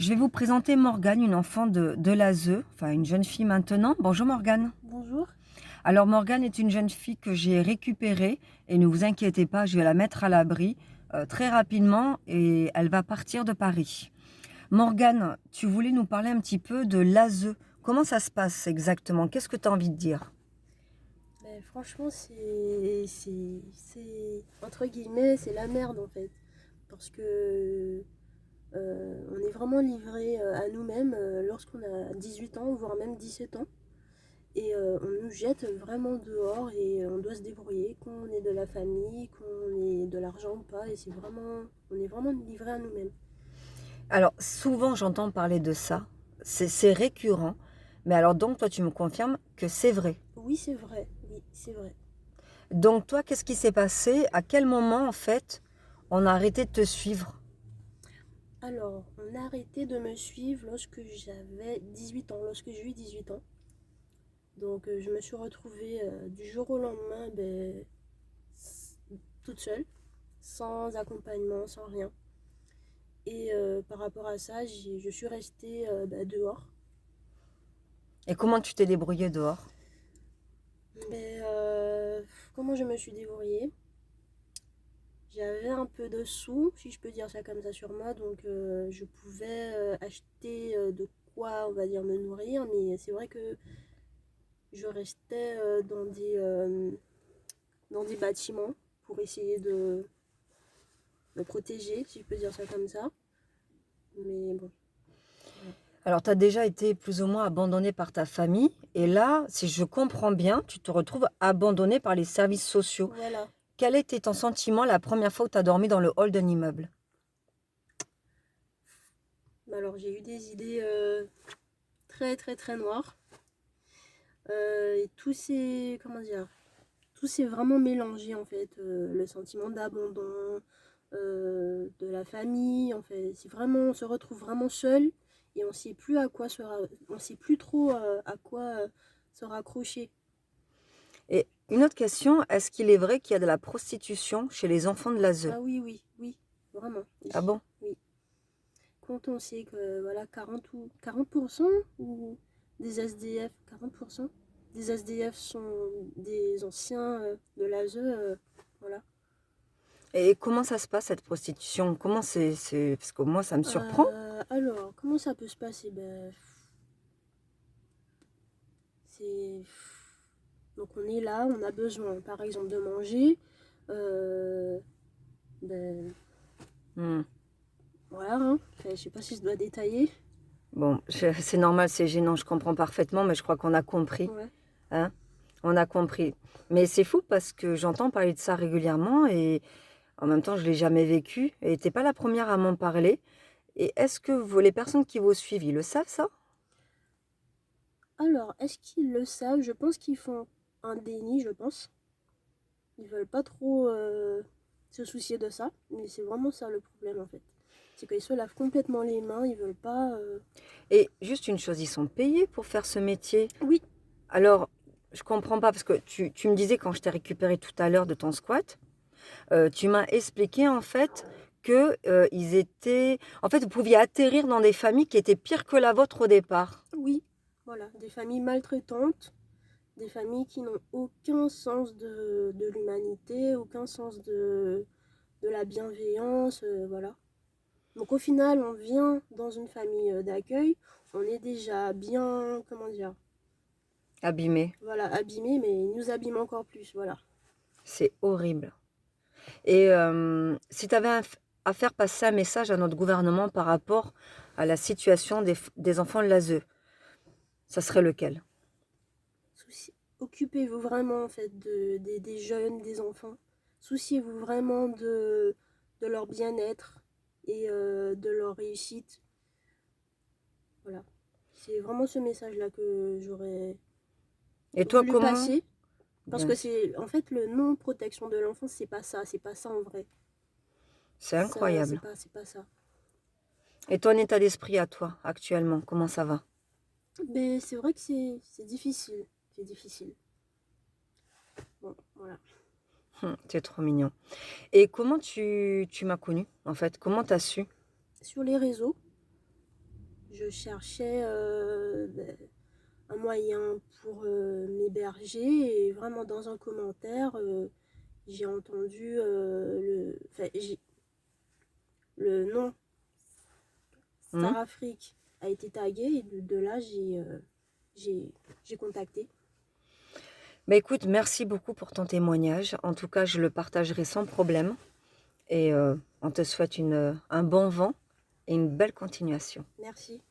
Je vais vous présenter Morgane, une enfant de l'ASE, enfin une jeune fille maintenant. Bonjour Morgane. Bonjour. Alors Morgane est une jeune fille que j'ai récupérée et ne vous inquiétez pas, je vais la mettre à l'abri très rapidement et elle va partir de Paris. Morgane, tu voulais nous parler un petit peu de l'ASE. Comment ça se passe exactement? Qu'est-ce que tu as envie de dire? Franchement, entre guillemets, c'est la merde en fait. Parce que on est vraiment livré à nous-mêmes lorsqu'on a 18 ans, voire même 17 ans. Et on nous jette vraiment dehors et on doit se débrouiller, qu'on ait de la famille, qu'on ait de l'argent ou pas. Et on est vraiment livré à nous-mêmes. Alors souvent j'entends parler de ça, c'est récurrent, mais alors donc toi tu me confirmes que c'est vrai. Oui, c'est vrai. Oui, c'est vrai. Donc toi, qu'est-ce qui s'est passé? À quel moment, en fait, on a arrêté de te suivre? Alors, on a arrêté de me suivre lorsque j'avais 18 ans, lorsque j'ai eu 18 ans. Donc je me suis retrouvée du jour au lendemain toute seule, sans accompagnement, sans rien. Et par rapport à ça, je suis restée dehors. Et comment tu t'es débrouillée dehors? Mais comment je me suis débrouillée? J'avais un peu de sous, si je peux dire ça comme ça sur moi, donc je pouvais acheter de quoi, on va dire, me nourrir. Mais c'est vrai que je restais dans des bâtiments pour essayer de me protéger, si je peux dire ça comme ça. Mais bon, voilà. Alors, tu as déjà été plus ou moins abandonnée par ta famille, et là, si je comprends bien, tu te retrouves abandonnée par les services sociaux. Voilà. Quel était ton sentiment la première fois où tu as dormi dans le hall d'un immeuble? Alors j'ai eu des idées très très très noires. Et comment dire, tout s'est vraiment mélangé en fait. Le sentiment d'abandon, de la famille, en fait. C'est vraiment, on se retrouve vraiment seul et on sait plus trop à quoi se raccrocher. Et une autre question, est-ce qu'il est vrai qu'il y a de la prostitution chez les enfants de l'ASE? Ah oui, oui, oui, vraiment, Ah oui, bon? oui. Quand on sait que voilà 40% ou des SDF, 40% des SDF sont des anciens de l'ASE, voilà. Et comment ça se passe, cette prostitution? Comment Parce que moi, ça me surprend. Alors, comment ça peut se passer? C'est donc on est là, on a besoin, par exemple, de manger. euh, ben, Hmm. voilà, hein. Enfin, je sais pas si je dois détailler. Bon, c'est normal, c'est gênant, je comprends parfaitement, mais je crois qu'on a compris. Ouais. Hein? On a compris. Mais c'est fou parce que j'entends parler de ça régulièrement et en même temps, je ne l'ai jamais vécu et tu es pas la première à m'en parler. Et est-ce que les personnes qui vous suivent, ils le savent ça? Alors, est-ce qu'ils le savent? Je pense qu'ils font un déni, je pense. Ils veulent pas trop se soucier de ça, mais c'est vraiment ça le problème en fait. C'est qu'ils se lavent complètement les mains, ils veulent pas. Et juste une chose, ils sont payés pour faire ce métier. Oui, Alors, je comprends pas parce que tu me disais quand je t'ai récupéré tout à l'heure de ton squat, tu m'as expliqué en fait que ils étaient... En fait, vous pouviez atterrir dans des familles qui étaient pires que la vôtre au départ. oui, voilà, des familles maltraitantes, des familles qui n'ont aucun sens de l'humanité, aucun sens de la bienveillance, voilà. Donc au final, on vient dans une famille d'accueil, on est déjà bien, comment dire, Abîmés. voilà, abîmé, mais ils nous abîment encore plus, voilà. C'est horrible. Et si tu avais à faire passer un message à notre gouvernement par rapport à la situation des enfants de l'ASE, ça serait lequel? Occupez-vous vraiment en fait des jeunes, des enfants. Souciez-vous vraiment de leur bien-être et de leur réussite. Voilà. C'est vraiment ce message-là que j'aurais Et toi, voulu comment? passer. Parce Bien que sûr. c'est en fait le non-protection de l'enfance, c'est pas ça en vrai. C'est Ça, incroyable. c'est pas ça. Et ton état d'esprit à toi, actuellement, comment ça va? Mais c'est vrai que c'est difficile. C'est difficile. Bon, voilà. Tu trop mignon. Et comment tu m'as connu, en fait? Comment t'as su? Sur les réseaux, je cherchais un moyen pour m'héberger et vraiment dans un commentaire, j'ai entendu le nom Star Afrique a été tagué et de là j'ai contacté. Bah écoute, merci beaucoup pour ton témoignage. En tout cas, je le partagerai sans problème. Et on te souhaite un bon vent et une belle continuation. Merci.